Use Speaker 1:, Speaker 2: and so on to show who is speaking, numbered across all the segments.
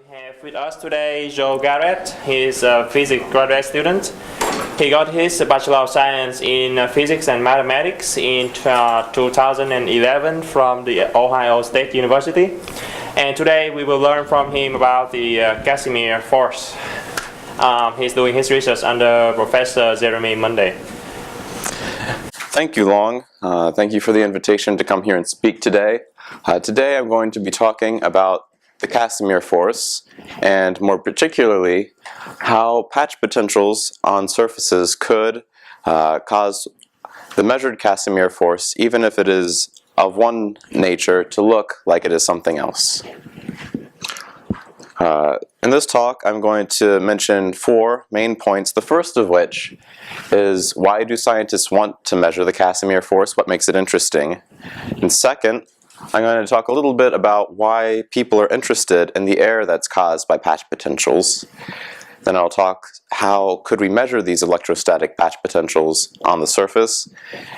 Speaker 1: have with us today Garrett. He's a physics graduate student. He got his Bachelor of Science in Physics and Mathematics in 2011 from the Ohio State University. And today we will learn from him about the Casimir force. He's doing his research under Professor Jeremy Munday.
Speaker 2: Thank you, Long. Thank you for the invitation to come here and speak today. Today I'm going to be talking about the Casimir force, and more particularly how patch potentials on surfaces could cause the measured Casimir force, even if it is of one nature, to look like it is something else. In this talk I'm going to mention 4 main points, the first of which is why do scientists want to measure the Casimir force, what makes it interesting, and second, I'm going to talk a little bit about why people are interested in the error that's caused by patch potentials. Then I'll talk how could we measure these electrostatic patch potentials on the surface,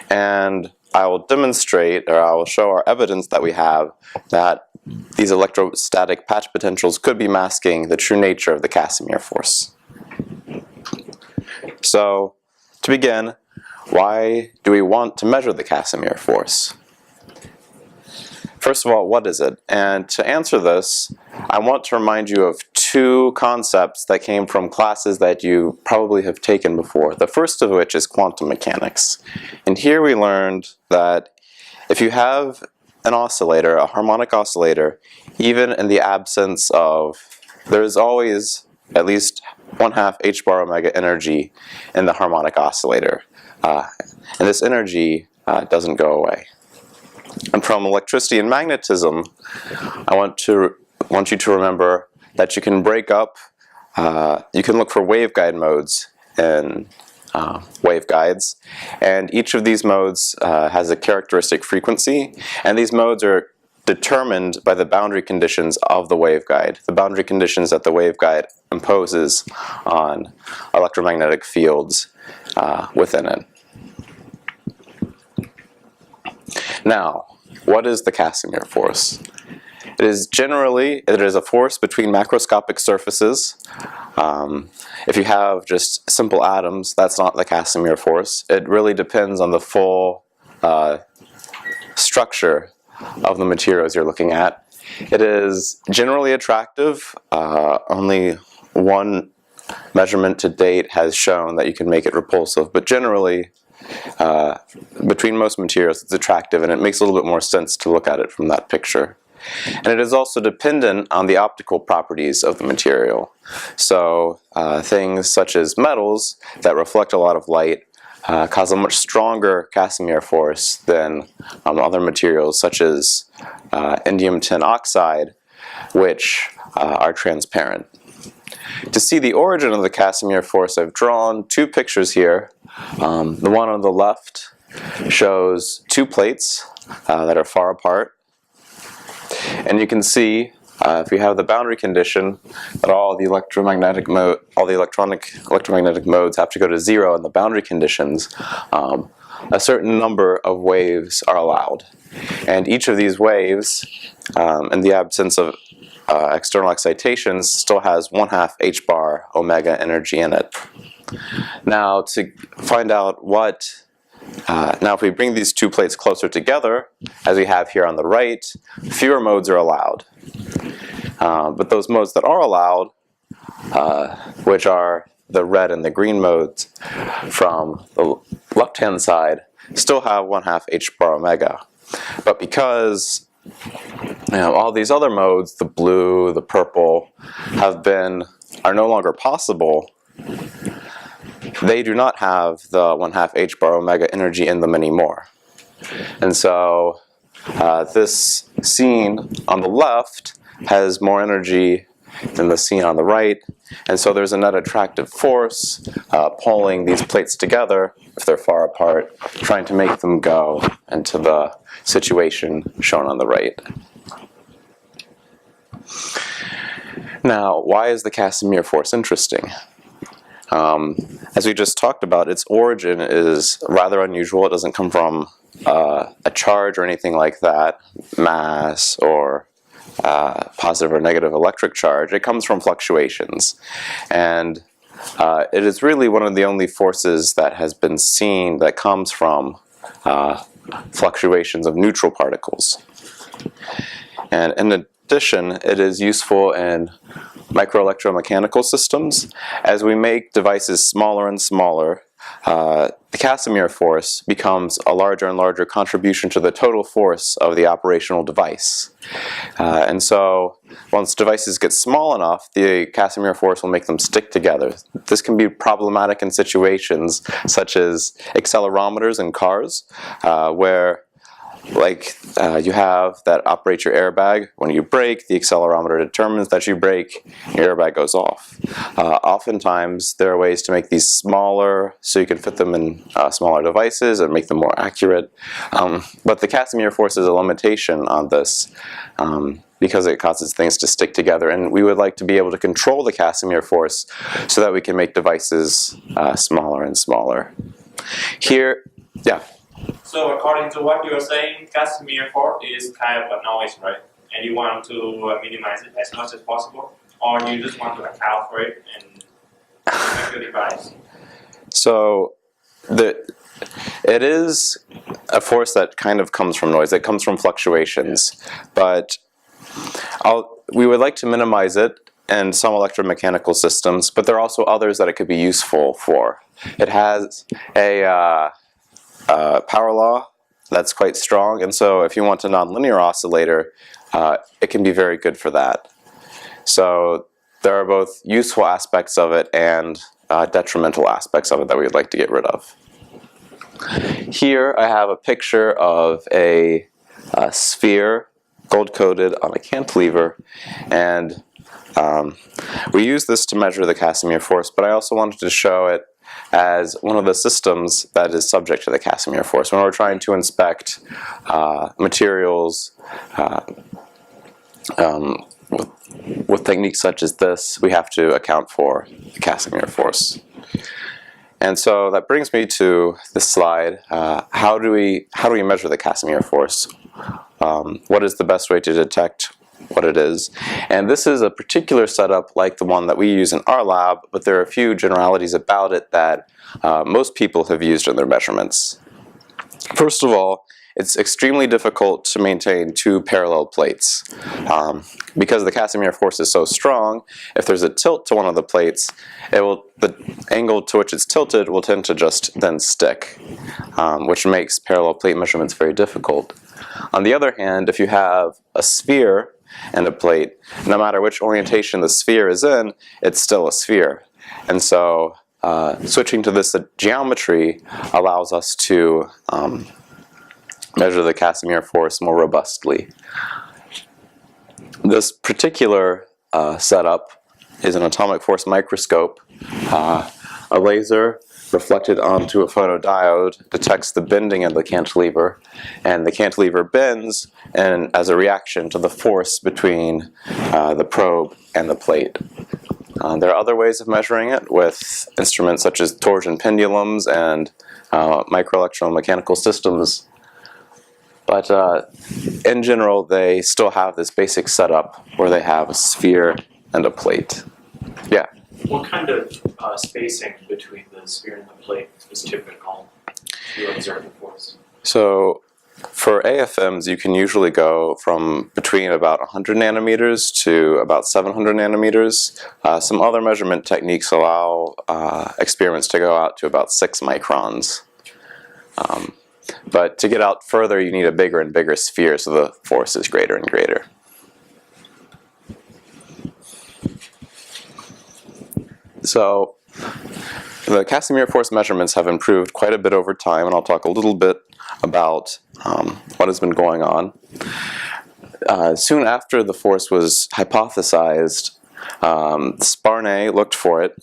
Speaker 2: and I will demonstrate, or I will show our evidence that we have that these electrostatic patch potentials could be masking the true nature of the Casimir force. So, to begin, why do we want to measure the Casimir force? First of all, what is it? And to answer this, I want to remind you of 2 concepts that came from classes that you probably have taken before. The first of which is quantum mechanics. And here we learned that if you have an oscillator, a harmonic oscillator, even in the absence of, there is always at least 1/2 h bar omega energy in the harmonic oscillator. And this energy doesn't go away. And from electricity and magnetism, I want you to remember that you can break up, you can look for waveguide modes in waveguides, and each of these modes has a characteristic frequency, and these modes are determined by the boundary conditions of the waveguide, the boundary conditions that the waveguide imposes on electromagnetic fields within it. Now, what is the Casimir force? It is a force between macroscopic surfaces. If you have just simple atoms, that's not the Casimir force. It really depends on the full structure of the materials you're looking at. It is generally attractive. Only one measurement to date has shown that you can make it repulsive, but generally between most materials it's attractive, and it makes a little bit more sense to look at it from that picture. And it is also dependent on the optical properties of the material. So things such as metals that reflect a lot of light cause a much stronger Casimir force than other materials such as indium tin oxide, which are transparent. To see the origin of the Casimir force, I've drawn 2 pictures here. The one on the left shows 2 plates that are far apart, and you can see if you have the boundary condition that all the electromagnetic modes have to go to 0 in the boundary conditions, a certain number of waves are allowed, and each of these waves, in the absence of external excitations, still has 1/2 h bar omega energy in it. Now, to find out what, now if we bring these 2 plates closer together, as we have here on the right, fewer modes are allowed. But those modes that are allowed, which are the red and the green modes from the left-hand side, still have 1/2 h bar omega. But because all these other modes, the blue, the purple, are no longer possible, they do not have the 1/2 h bar omega energy in them anymore. And so this scene on the left has more energy than the scene on the right, and so there's a net attractive force pulling these plates together, if they're far apart, trying to make them go into the situation shown on the right. Now, why is the Casimir force interesting? As we just talked about, its origin is rather unusual. It doesn't come from a charge or anything like that, mass or positive or negative electric charge, it comes from fluctuations. And it is really one of the only forces that has been seen that comes from fluctuations of neutral particles. And in addition, it is useful in microelectromechanical systems. As we make devices smaller and smaller, the Casimir force becomes a larger and larger contribution to the total force of the operational device. And so once devices get small enough, the Casimir force will make them stick together. This can be problematic in situations such as accelerometers in cars, where you have that operate your airbag. When you brake, the accelerometer determines that you brake, your airbag goes off. Oftentimes, there are ways to make these smaller so you can fit them in smaller devices and make them more accurate. But the Casimir force is a limitation on this because it causes things to stick together. And we would like to be able to control the Casimir force so that we can make devices smaller and smaller. Here, yeah.
Speaker 1: So according to what you're saying, Casimir force is kind of a noise, right? And you want to minimize it as much as possible? Or you just want to account for it and make your device?
Speaker 2: So it is a force that kind of comes from noise. It comes from fluctuations. But we would like to minimize it in some electromechanical systems, but there are also others that it could be useful for. It has a power law that's quite strong, and so if you want a nonlinear oscillator, it can be very good for that. So there are both useful aspects of it and detrimental aspects of it that we would like to get rid of. Here I have a picture of a sphere gold-coated on a cantilever, and we use this to measure the Casimir force, but I also wanted to show it as one of the systems that is subject to the Casimir force. When we're trying to inspect materials with techniques such as this, we have to account for the Casimir force. And so that brings me to this slide. How do we measure the Casimir force? What is the best way to detect what it is? And this is a particular setup like the one that we use in our lab, but there are a few generalities about it that most people have used in their measurements. First of all, it's extremely difficult to maintain two parallel plates. Because the Casimir force is so strong, if there's a tilt to one of the plates, the angle to which it's tilted will tend to just then stick, which makes parallel plate measurements very difficult. On the other hand, if you have a sphere and a plate, no matter which orientation the sphere is in, it's still a sphere. And so switching to this geometry allows us to measure the Casimir force more robustly. This particular setup is an atomic force microscope. A laser reflected onto a photodiode detects the bending of the cantilever, and the cantilever bends as a reaction to the force between the probe and the plate. There are other ways of measuring it with instruments such as torsion pendulums and microelectromechanical systems. But in general, they still have this basic setup where they have a sphere and a plate. Yeah?
Speaker 3: What kind of spacing between the sphere and the plate is typical to observe the force?
Speaker 2: So for AFMs, you can usually go from between about 100 nanometers to about 700 nanometers. Some other measurement techniques allow experiments to go out to about 6 microns. But to get out further, you need a bigger and bigger sphere, so the force is greater and greater. So the Casimir force measurements have improved quite a bit over time, and I'll talk a little bit about what has been going on. Soon after the force was hypothesized, Sparnay looked for it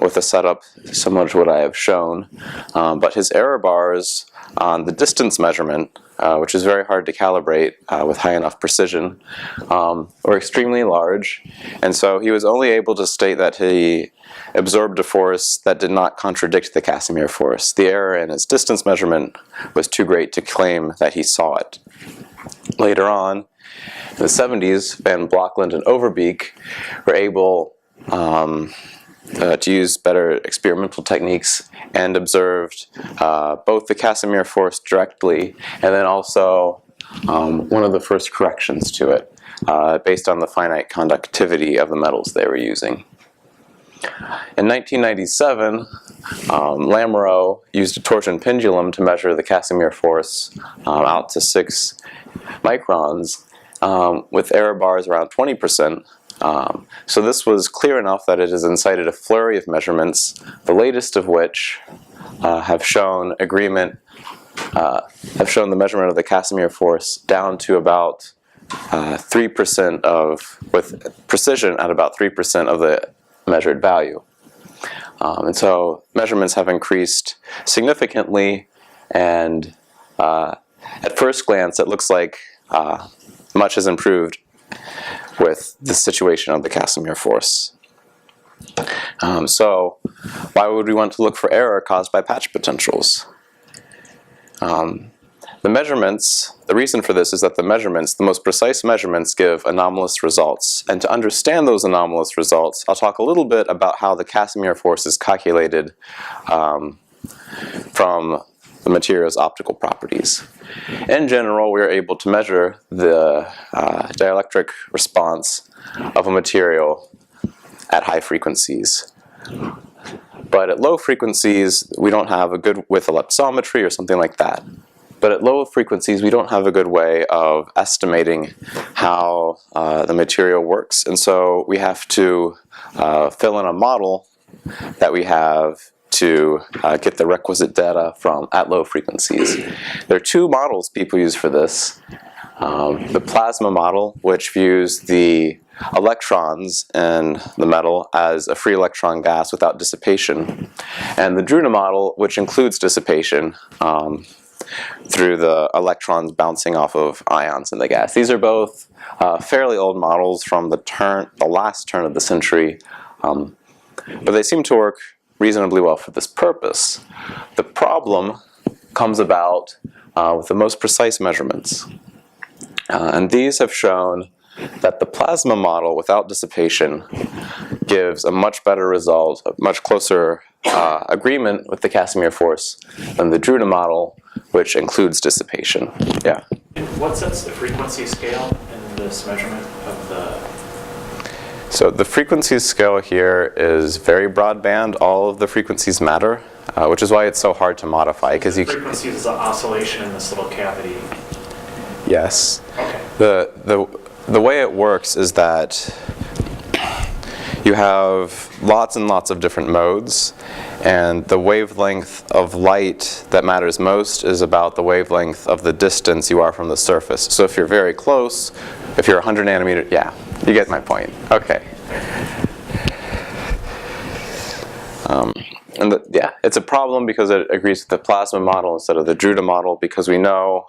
Speaker 2: with a setup similar to what I have shown, but his error bars on the distance measurement, which is very hard to calibrate with high enough precision, were extremely large, and so he was only able to state that he absorbed a force that did not contradict the Casimir force. The error in his distance measurement was too great to claim that he saw it. Later on, In the 70s, Van Blokland and Overbeek were able to use better experimental techniques and observed both the Casimir force directly and then also one of the first corrections to it based on the finite conductivity of the metals they were using. In 1997, Lamoureux used a torsion pendulum to measure the Casimir force out to 6 microns with error bars around 20%. So this was clear enough that it has incited a flurry of measurements, the latest of which have shown agreement, have shown the measurement of the Casimir force down to about 3% with precision at about 3% of the measured value. And so measurements have increased significantly, and at first glance it looks like much has improved with the situation of the Casimir force. So why would we want to look for error caused by patch potentials? The measurements, the reason for this is that the measurements, the most precise measurements, give anomalous results. And to understand those anomalous results, I'll talk a little bit about how the Casimir force is calculated from the material's optical properties. In general, we are able to measure the dielectric response of a material at high frequencies. But at low frequencies, we don't have a good, with ellipsometry or something like that. But at low frequencies, we don't have a good way of estimating how the material works. And so we have to fill in a model that we have to get the requisite data from at low frequencies. There are 2 models people use for this. The plasma model, which views the electrons in the metal as a free electron gas without dissipation, and the Druna model, which includes dissipation through the electrons bouncing off of ions in the gas. These are both fairly old models from the last turn of the century, but they seem to work reasonably well for this purpose. The problem comes about with the most precise measurements. And these have shown that the plasma model without dissipation gives a much better result, a much closer agreement with the Casimir force than the Druna model, which includes dissipation. Yeah.
Speaker 3: And what sets the frequency scale in this measurement of the...
Speaker 2: So the frequency scale here is very broadband. All of the frequencies matter, which is why it's so hard to modify. Because
Speaker 3: the frequency is an oscillation in this little cavity.
Speaker 2: Yes.
Speaker 3: Okay.
Speaker 2: The way it works is that you have lots and lots of different modes, and the wavelength of light that matters most is about the wavelength of the distance you are from the surface. So if you're very close, if you're 100 nanometers, yeah, you get my point. Okay. Yeah, it's a problem because it agrees with the plasma model instead of the Druna model, because we know,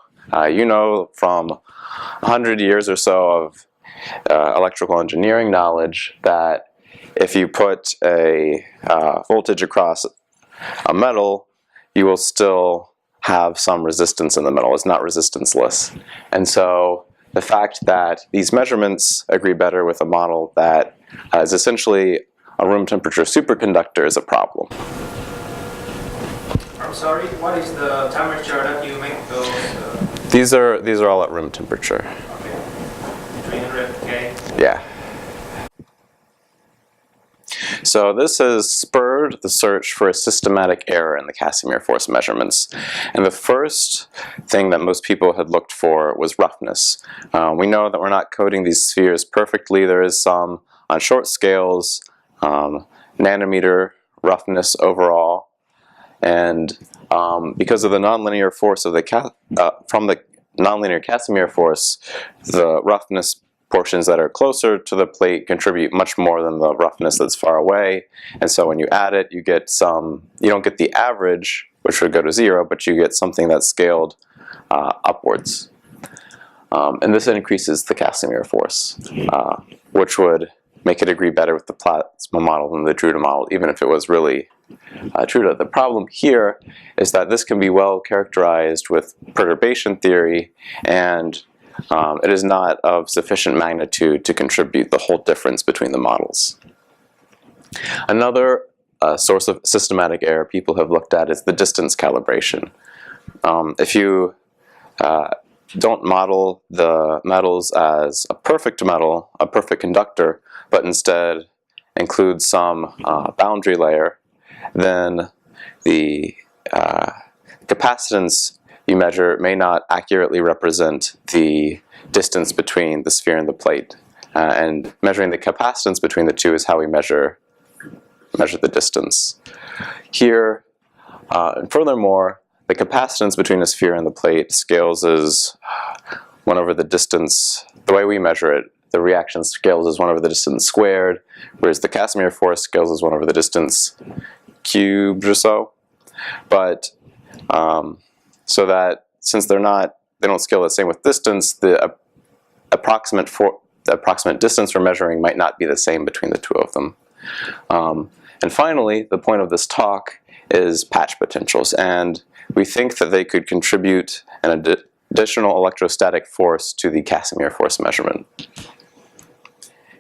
Speaker 2: you know, from 100 years or so of electrical engineering knowledge that if you put a voltage across a metal, you will still have some resistance in the metal. It's not resistanceless. And so the fact that these measurements agree better with a model that is essentially a room temperature superconductor is a problem.
Speaker 4: I'm sorry, what is the temperature that you make those?
Speaker 2: These are all at room temperature.
Speaker 4: Okay, 300K?
Speaker 2: Yeah. So this has spurred the search for a systematic error in the Casimir force measurements. And the first thing that most people had looked for was roughness. We know that we're not coding these spheres perfectly. There is some, on short scales, nanometer roughness overall. And because of the nonlinear force of from the nonlinear Casimir force, the roughness portions that are closer to the plate contribute much more than the roughness that's far away. And so when you add it, you get you don't get the average, which would go to 0, but you get something that's scaled upwards. And this increases the Casimir force, which would make it agree better with the plasma model than the Druna model, even if it was really true. The problem here is that this can be well characterized with perturbation theory, and it is not of sufficient magnitude to contribute the whole difference between the models. Another source of systematic error people have looked at is the distance calibration. If you don't model the metals as a perfect metal, a perfect conductor, but instead include some boundary layer, then the capacitance you measure may not accurately represent the distance between the sphere and the plate. And measuring the capacitance between the two is how we measure the distance. Here, and furthermore, the capacitance between a sphere and the plate scales as 1 over the distance. The way we measure it, the reaction scales as 1 over the distance squared, whereas the Casimir force scales as 1 over the distance cubed or so. But so that since they don't scale the same with distance, the approximate distance we're measuring might not be the same between the two of them. And finally, the point of this talk is patch potentials, and we think that they could contribute an additional electrostatic force to the Casimir force measurement.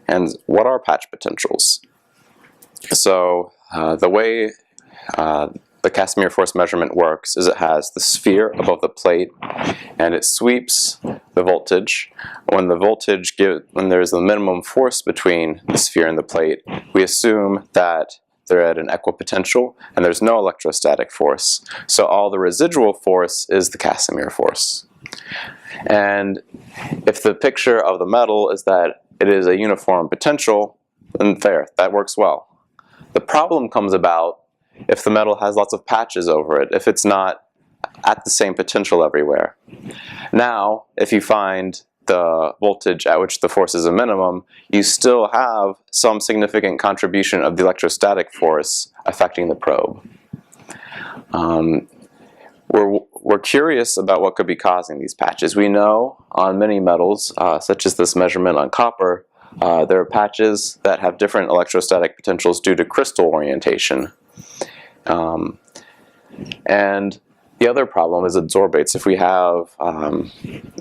Speaker 2: And what are patch potentials? So the way the Casimir force measurement works is it has the sphere above the plate, and it sweeps the voltage. When there's the minimum force between the sphere and the plate, we assume that they're at an equipotential and there's no electrostatic force. So all the residual force is the Casimir force. And if the picture of the metal is that it is a uniform potential, then there, that works well. The problem comes about if the metal has lots of patches over it, if it's not at the same potential everywhere. Now, if you find the voltage at which the force is a minimum, you still have some significant contribution of the electrostatic force affecting the probe. We're curious about what could be causing these patches. We know on many metals, such as this measurement on copper, there are patches that have different electrostatic potentials due to crystal orientation. And the other problem is adsorbates. If we have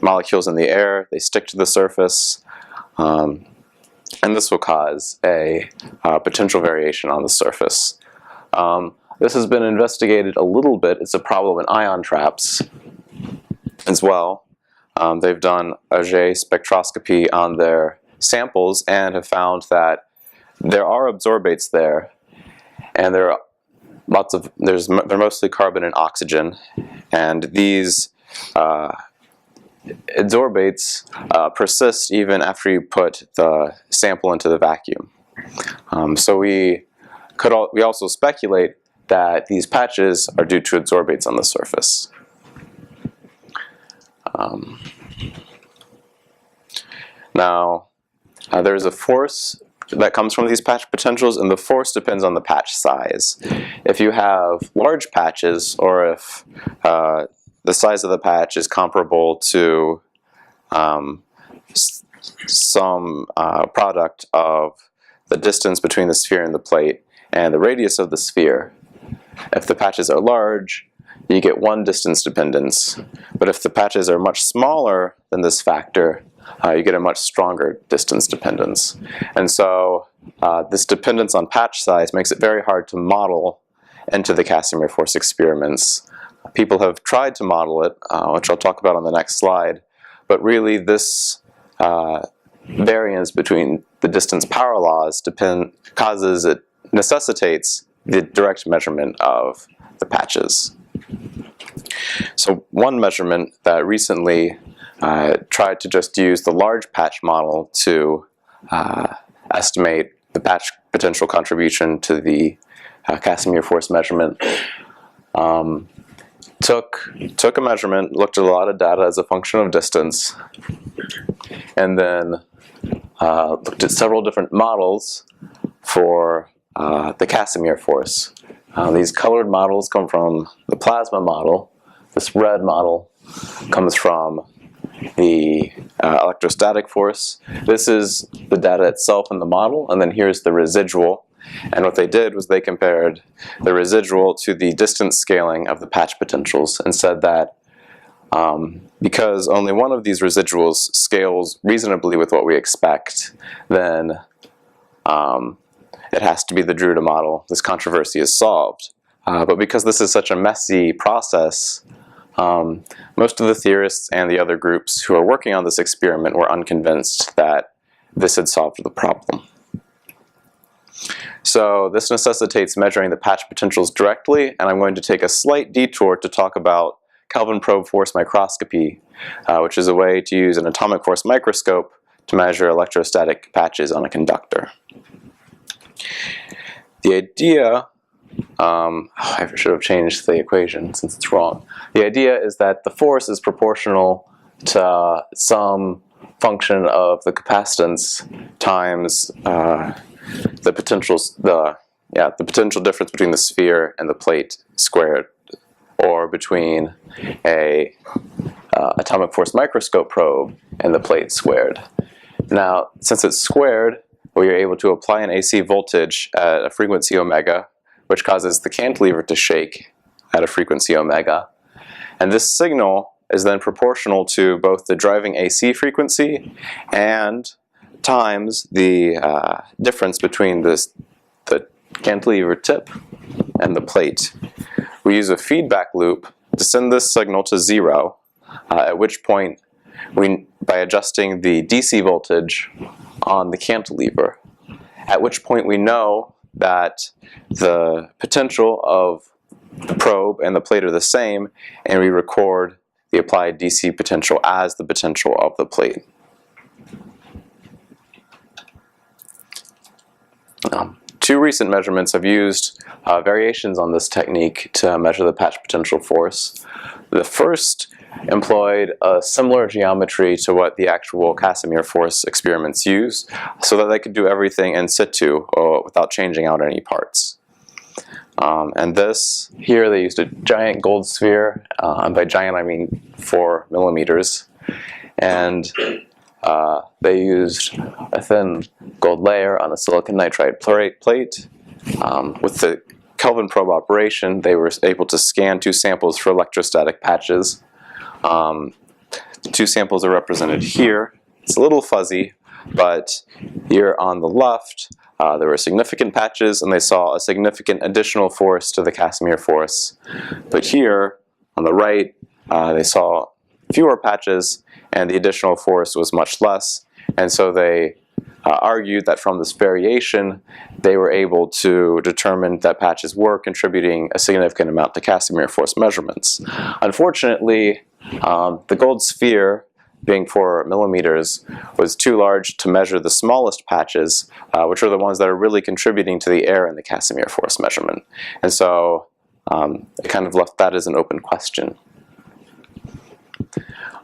Speaker 2: molecules in the air, they stick to the surface, and this will cause a potential variation on the surface. This has been investigated a little bit. It's a problem in ion traps as well. They've done Auger spectroscopy on their samples and have found that there are adsorbates there, and they're mostly carbon and oxygen, and these adsorbates persist even after you put the sample into the vacuum. So we also speculate that these patches are due to adsorbates on the surface. Now, there's a force that comes from these patch potentials, and the force depends on the patch size. If you have large patches, or if the size of the patch is comparable to some product of the distance between the sphere and the plate and the radius of the sphere, if the patches are large, you get one distance dependence. But if the patches are much smaller than this factor, you get a much stronger distance dependence. And so this dependence on patch size makes it very hard to model into the Casimir force experiments. People have tried to model it, which I'll talk about on the next slide, but really this variance between the distance power laws necessitates the direct measurement of the patches. So one measurement that recently tried to just use the large patch model to estimate the patch potential contribution to the Casimir force measurement. Took a measurement, looked at a lot of data as a function of distance, and then looked at several different models for the Casimir force. These colored models come from the plasma model. This red model comes from the electrostatic force. This is the data itself in the model, and then here's the residual. And what they did was they compared the residual to the distance scaling of the patch potentials and said that because only one of these residuals scales reasonably with what we expect, then it has to be the Drude model. This controversy is solved. But because this is such a messy process, most of the theorists and the other groups who are working on this experiment were unconvinced that this had solved the problem. So this necessitates measuring the patch potentials directly, and I'm going to take a slight detour to talk about Kelvin probe force microscopy, which is a way to use an atomic force microscope to measure electrostatic patches on a conductor. The idea, I should have changed the equation since it's wrong. The idea is that the force is proportional to some function of the capacitance times the potential difference between the sphere and the plate squared, or between a atomic force microscope probe and the plate squared. Now, since it's squared, we are able to apply an AC voltage at a frequency omega, which causes the cantilever to shake at a frequency omega. And this signal is then proportional to both the driving AC frequency and times the difference between the cantilever tip and the plate. We use a feedback loop to send this signal to 0, at which point, by adjusting the DC voltage on the cantilever, at which point we know that the potential of the probe and the plate are the same, and we record the applied DC potential as the potential of the plate. Two recent measurements have used variations on this technique to measure the patch potential force. The first employed a similar geometry to what the actual Casimir force experiments use, so that they could do everything in situ without changing out any parts. And this, here they used a giant gold sphere, and by giant I mean 4 millimeters, and they used a thin gold layer on a silicon nitride plate. With the Kelvin probe operation, they were able to scan 2 samples for electrostatic patches. The 2 samples are represented here. It's a little fuzzy, but here on the left, there were significant patches, and they saw a significant additional force to the Casimir force. But here, on the right, they saw fewer patches, and the additional force was much less. And so they argued that from this variation, they were able to determine that patches were contributing a significant amount to Casimir force measurements. Unfortunately, the gold sphere, being 4 millimeters, was too large to measure the smallest patches, which are the ones that are really contributing to the error in the Casimir force measurement. And so it kind of left that as an open question.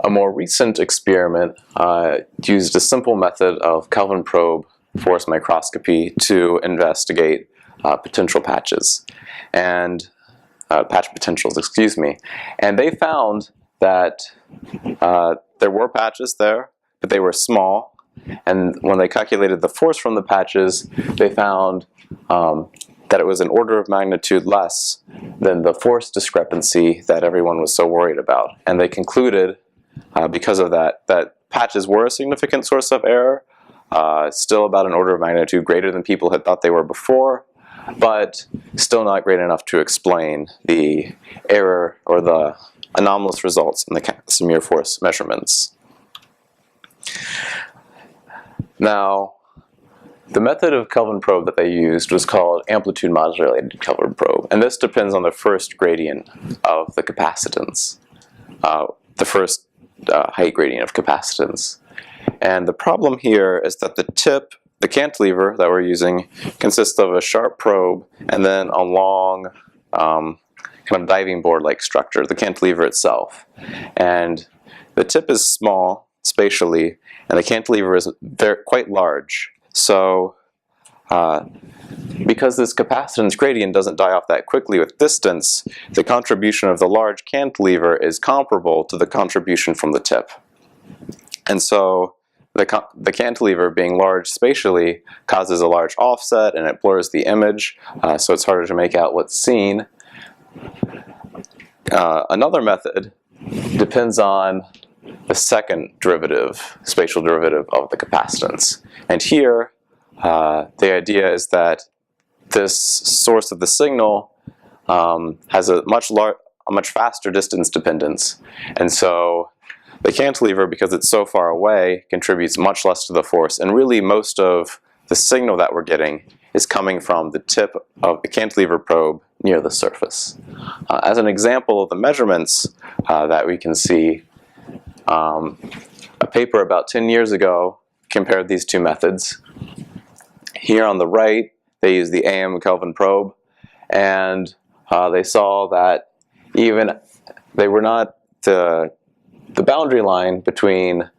Speaker 2: A more recent experiment used a simple method of Kelvin probe force microscopy to investigate potential patches, and patch potentials, excuse me. And they found that there were patches there, but they were small. And when they calculated the force from the patches, they found that it was an order of magnitude less than the force discrepancy that everyone was so worried about. And they concluded, because of that, that patches were a significant source of error, still about an order of magnitude greater than people had thought they were before, but still not great enough to explain the error or the anomalous results in the Casimir force measurements. Now, the method of Kelvin probe that they used was called amplitude modulated Kelvin probe, and this depends on the first gradient of the capacitance, the first height gradient of capacitance. And the problem here is that the tip, the cantilever that we're using, consists of a sharp probe and then a long kind of diving board-like structure, the cantilever itself. And the tip is small spatially, and the cantilever is quite large. So because this capacitance gradient doesn't die off that quickly with distance, the contribution of the large cantilever is comparable to the contribution from the tip. And so the cantilever, being large spatially, causes a large offset, and it blurs the image, so it's harder to make out what's seen. Another method depends on the second derivative, spatial derivative of the capacitance. And here, the idea is that this source of the signal has a much faster distance dependence, and so the cantilever, because it's so far away, contributes much less to the force, and really most of the signal that we're getting is coming from the tip of the cantilever probe near the surface. As an example of the measurements that we can see, a paper about 10 years ago compared these two methods. Here on the right, they used the AM Kelvin probe, and they saw that even they were not the boundary line between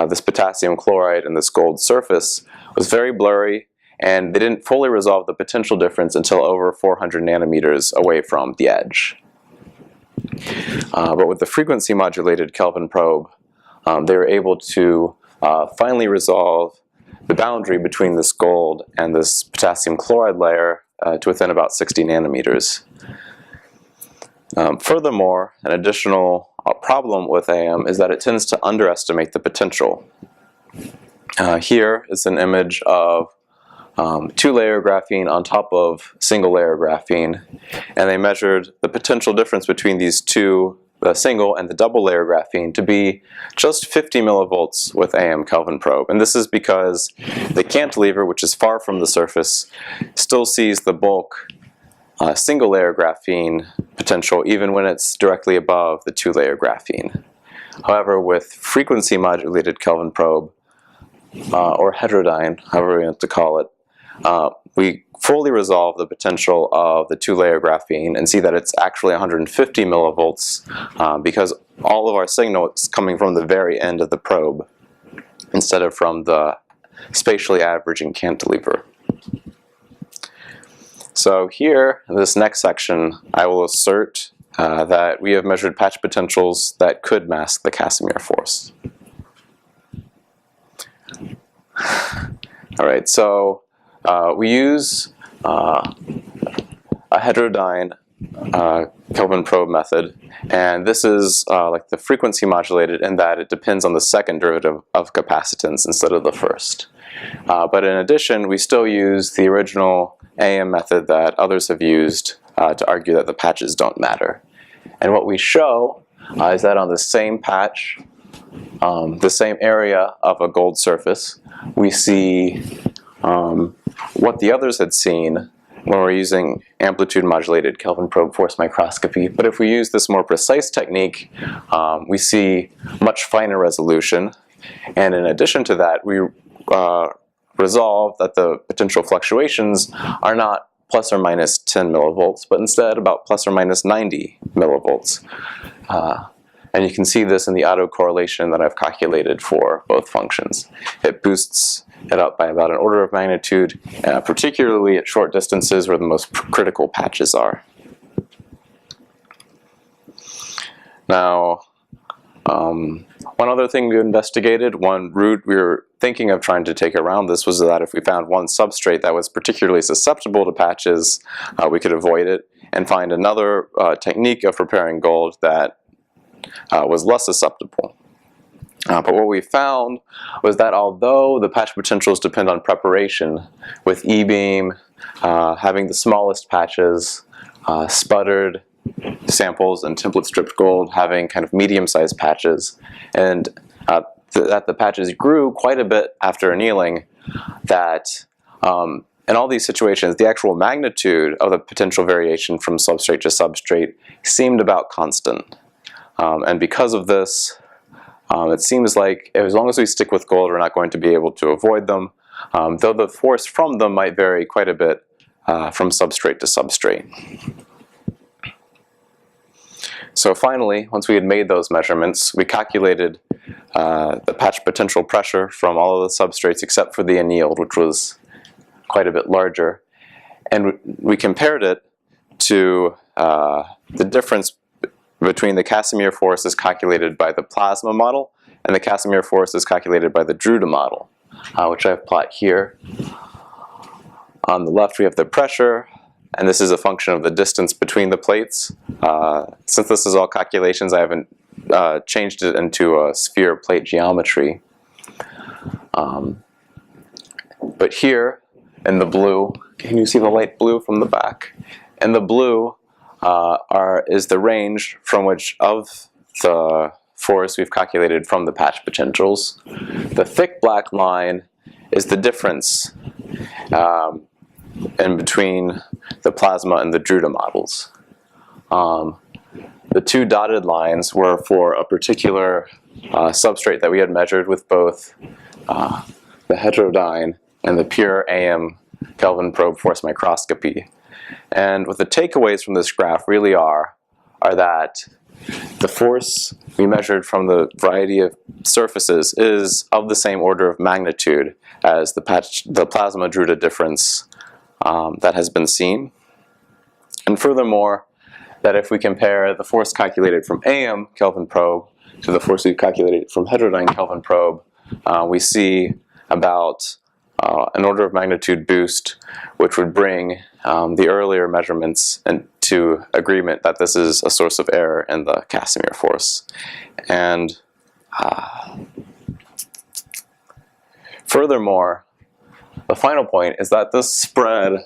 Speaker 2: this potassium chloride and this gold surface was very blurry, and they didn't fully resolve the potential difference until over 400 nanometers away from the edge. But with the frequency modulated Kelvin probe, they were able to finally resolve the boundary between this gold and this potassium chloride layer to within about 60 nanometers. Furthermore, an additional problem with AM is that it tends to underestimate the potential. Here is an image of two-layer graphene on top of single-layer graphene, and they measured the potential difference between these two, the single and the double-layer graphene, to be just 50 millivolts with AM Kelvin probe. And this is because the cantilever, which is far from the surface, still sees the bulk single-layer graphene potential even when it's directly above the two-layer graphene. However, with frequency-modulated Kelvin probe, or heterodyne, however we want to call it, we fully resolve the potential of the two-layer graphene and see that it's actually 150 millivolts because all of our signal is coming from the very end of the probe instead of from the spatially averaging cantilever. So here, in this next section, I will assert that we have measured patch potentials that could mask the Casimir force. All right, so we use a heterodyne Kelvin probe method, and this is like the frequency modulated in that it depends on the second derivative of capacitance instead of the first. But in addition, we still use the original AM method that others have used to argue that the patches don't matter. And what we show is that on the same patch, the same area of a gold surface, we see what the others had seen when we're using amplitude modulated Kelvin probe force microscopy. But if we use this more precise technique, we see much finer resolution. And in addition to that, we resolve that the potential fluctuations are not plus or minus 10 millivolts, but instead about plus or minus 90 millivolts. And you can see this in the autocorrelation that I've calculated for both functions. It boosts it up by about an order of magnitude, particularly at short distances where the most critical patches are. Now, one other thing we investigated, one route we were thinking of trying to take around this, was that if we found one substrate that was particularly susceptible to patches, we could avoid it and find another technique of preparing gold that was less susceptible. But what we found was that although the patch potentials depend on preparation, with E-beam having the smallest patches, sputtered samples and template stripped gold having kind of medium-sized patches, and that the patches grew quite a bit after annealing, that in all these situations the actual magnitude of the potential variation from substrate to substrate seemed about constant. And because of this, it seems like as long as we stick with gold, we're not going to be able to avoid them, though the force from them might vary quite a bit from substrate to substrate. So finally, once we had made those measurements, we calculated the patch potential pressure from all of the substrates except for the annealed, which was quite a bit larger. And we compared it to the difference between the Casimir force as calculated by the plasma model and the Casimir force as calculated by the Drude model, which I've plotted here. On the left we have the pressure, and this is a function of the distance between the plates. Since this is all calculations, I haven't changed it into a sphere plate geometry. But here in the blue, can you see the light blue from the back? In the blue is the range from which of the force we've calculated from the patch potentials. The thick black line is the difference in between the plasma and the Drude models. The two dotted lines were for a particular substrate that we had measured with both the heterodyne and the pure AM Kelvin probe force microscopy. And what the takeaways from this graph really are that the force we measured from the variety of surfaces is of the same order of magnitude as the plasma Drude difference that has been seen. And furthermore, that if we compare the force calculated from AM Kelvin probe to the force we calculated from heterodyne Kelvin probe, we see about an order of magnitude boost, which would bring the earlier measurements into agreement that this is a source of error in the Casimir force. And furthermore, the final point is that this spread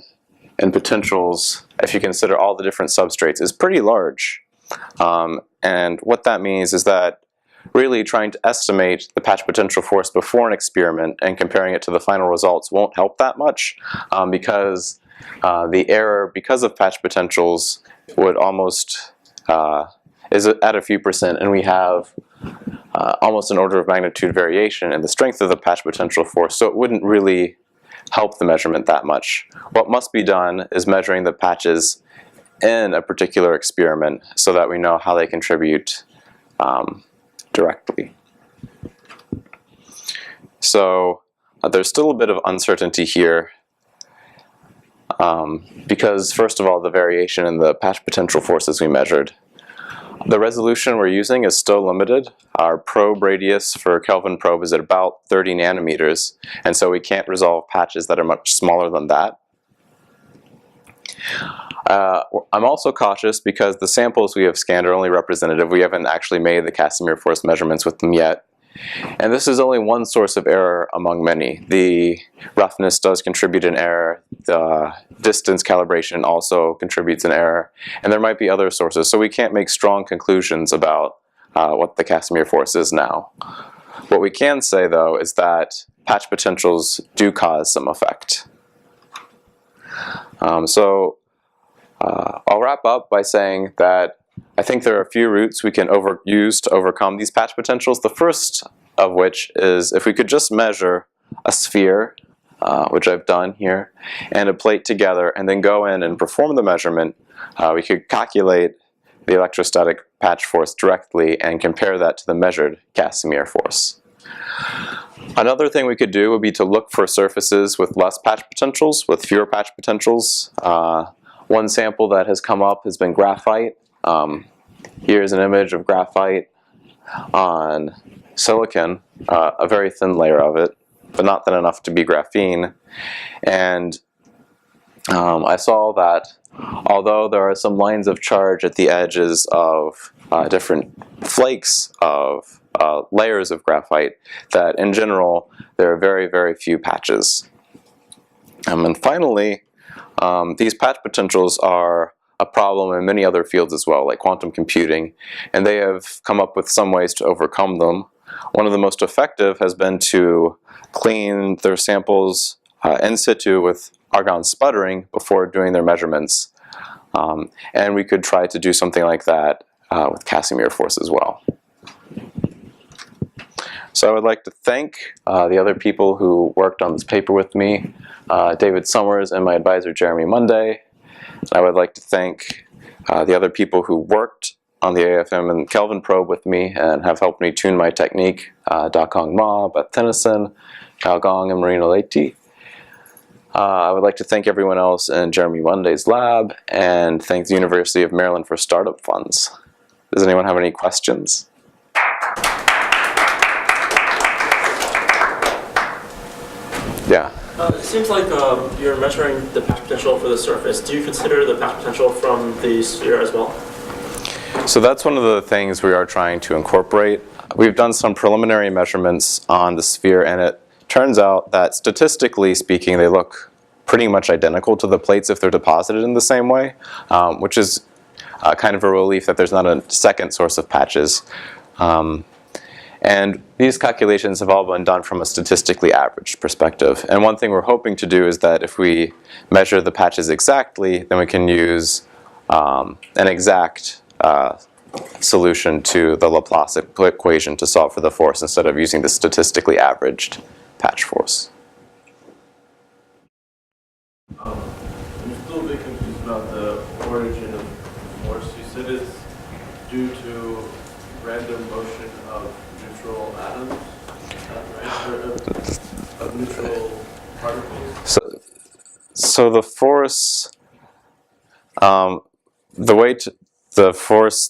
Speaker 2: in potentials, if you consider all the different substrates, is pretty large. And what that means is that really trying to estimate the patch potential force before an experiment and comparing it to the final results won't help that much, because the error, because of patch potentials, would almost is at a few percent, and we have almost an order of magnitude variation in the strength of the patch potential force, so it wouldn't really help the measurement that much. What must be done is measuring the patches in a particular experiment so that we know how they contribute directly. So there's still a bit of uncertainty here because, first of all, the variation in the patch potential forces we measured. The resolution we're using is still limited. Our probe radius for Kelvin probe is at about 30 nanometers, and so we can't resolve patches that are much smaller than that. I'm also cautious because the samples we have scanned are only representative. We haven't actually made the Casimir force measurements with them yet. And this is only one source of error among many. The roughness does contribute an error. The distance calibration also contributes an error. And there might be other sources. So we can't make strong conclusions about what the Casimir force is now. What we can say, though, is that patch potentials do cause some effect. I'll wrap up by saying that I think there are a few routes we can use to overcome these patch potentials. The first of which is if we could just measure a sphere, which I've done here, and a plate together, and then go in and perform the measurement, we could calculate the electrostatic patch force directly and compare that to the measured Casimir force. Another thing we could do would be to look for surfaces with less patch potentials, with fewer patch potentials. One sample that has come up has been graphite. Here's an image of graphite on silicon, a very thin layer of it, but not thin enough to be graphene. And I saw that although there are some lines of charge at the edges of different flakes of layers of graphite, that in general there are very, very few patches. And finally, these patch potentials are a problem in many other fields as well, like quantum computing, and they have come up with some ways to overcome them. One of the most effective has been to clean their samples in situ with argon sputtering before doing their measurements. And we could try to do something like that with Casimir force as well. So I would like to thank the other people who worked on this paper with me, David Summers and my advisor Jeremy Munday. I would like to thank the other people who worked on the AFM and Kelvin probe with me and have helped me tune my technique, Da-Kong Ma, Beth Tennyson, Kyle Gong, and Marina Leite. I would like to thank everyone else in Jeremy Munday's lab and thank the University of Maryland for startup funds. Does anyone have any questions? Yeah.
Speaker 5: It seems like you're measuring the patch potential for the surface. Do you consider the patch potential from the sphere as well?
Speaker 2: So that's one of the things we are trying to incorporate. We've done some preliminary measurements on the sphere, and it turns out that statistically speaking, they look pretty much identical to the plates if they're deposited in the same way, which is kind of a relief that there's not a second source of patches. And these calculations have all been done from a statistically averaged perspective. And one thing we're hoping to do is that if we measure the patches exactly, then we can use an exact solution to the Laplace equation to solve for the force instead of using the statistically averaged patch force.
Speaker 6: I'm still a bit confused about the origin of force. You said it's due to random motion of neutral atoms, is that right? Or of neutral particles?
Speaker 2: So the force,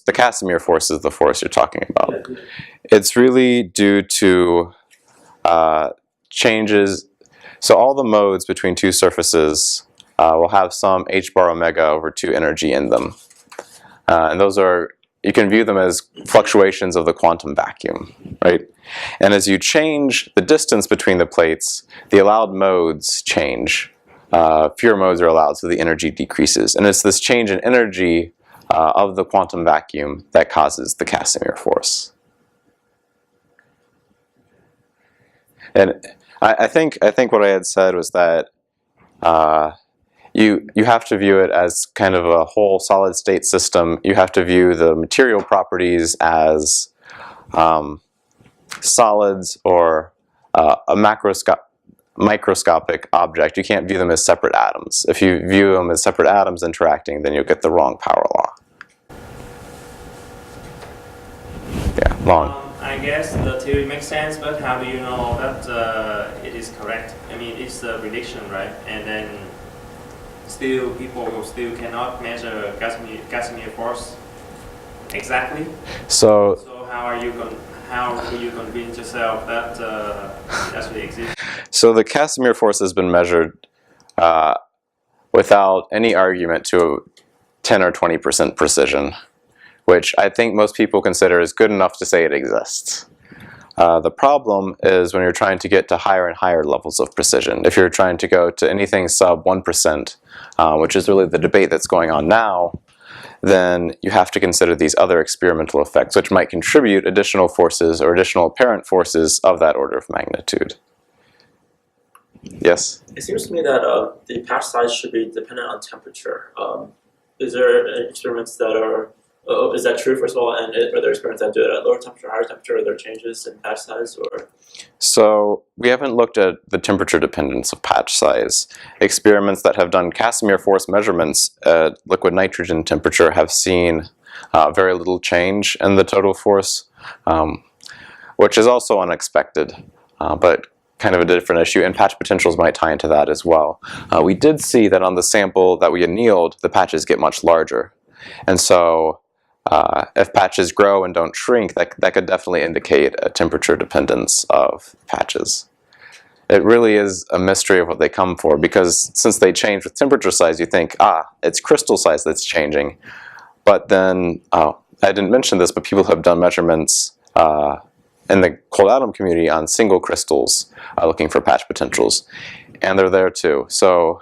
Speaker 2: the Casimir force is the force you're talking about.
Speaker 6: Yeah.
Speaker 2: It's really due to changes. So all the modes between two surfaces will have some h bar omega over 2 energy in them. And those are, you can view them as fluctuations of the quantum vacuum, right? And as you change the distance between the plates, the allowed modes change. Fewer modes are allowed, so the energy decreases. And it's this change in energy of the quantum vacuum that causes the Casimir force. And I think what I had said was that you have to view it as kind of a whole solid state system. You have to view the material properties as solids or a microscopic object. You can't view them as separate atoms. If you view them as separate atoms interacting, then you'll get the wrong power law. Yeah, long.
Speaker 1: I guess the theory makes sense, but how do you know that it is correct? I mean, it's a prediction, right? And then still, people still cannot measure Casimir force exactly.
Speaker 2: So
Speaker 1: how do you convince yourself that it actually exists?
Speaker 2: So the Casimir force has been measured without any argument to 10 or 20% precision, which I think most people consider is good enough to say it exists. The problem is when you're trying to get to higher and higher levels of precision. If you're trying to go to anything sub 1%, which is really the debate that's going on now, then you have to consider these other experimental effects, which might contribute additional forces or additional apparent forces of that order of magnitude. Yes?
Speaker 5: It seems to me that the patch size should be dependent on temperature. Is there experiments that are, is that true first of all, and are there experiments that do it at lower temperature, higher temperature? Are there changes in patch size? Or?
Speaker 2: So we haven't looked at the temperature dependence of patch size. Experiments that have done Casimir force measurements at liquid nitrogen temperature have seen very little change in the total force, which is also unexpected, but kind of a different issue, and patch potentials might tie into that as well. We did see that on the sample that we annealed, the patches get much larger. And so if patches grow and don't shrink, that could definitely indicate a temperature dependence of patches. It really is a mystery of what they come for, because since they change with temperature size, you think, it's crystal size that's changing. But then, I didn't mention this, but people have done measurements in the cold atom community on single crystals looking for patch potentials, and they're there too. So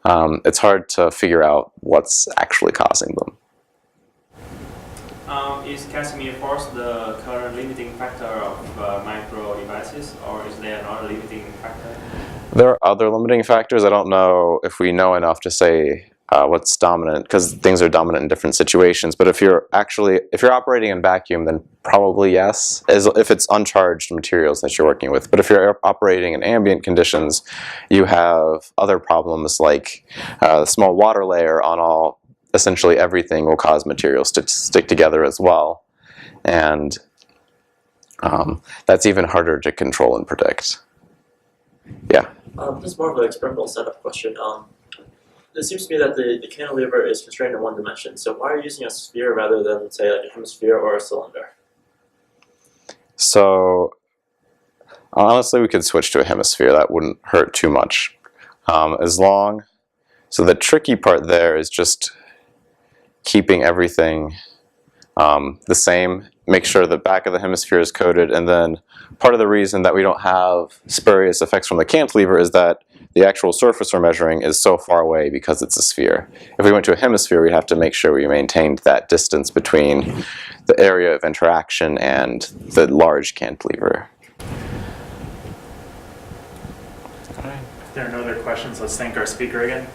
Speaker 2: it's hard to figure out what's actually causing them.
Speaker 1: Is Casimir force the current limiting factor of micro devices, or is there another limiting factor?
Speaker 2: There are other limiting factors. I don't know if we know enough to say what's dominant, because things are dominant in different situations. But if you're operating in vacuum, then probably yes, if it's uncharged materials that you're working with. But if you're operating in ambient conditions, you have other problems like the small water layer on essentially everything will cause materials to stick together as well. And that's even harder to control and predict. Yeah?
Speaker 5: This is more of an experimental setup question. It seems to me that the cantilever is constrained in one dimension. So why are you using a sphere rather than, say, like a hemisphere or a cylinder?
Speaker 2: So honestly, we could switch to a hemisphere. That wouldn't hurt too much. So the tricky part there is just keeping everything The same, make sure the back of the hemisphere is coated, and then part of the reason that we don't have spurious effects from the cantilever is that the actual surface we're measuring is so far away because it's a sphere. If we went to a hemisphere, we'd have to make sure we maintained that distance between the area of interaction and the large cantilever.
Speaker 7: If there are no other questions, let's thank our speaker again.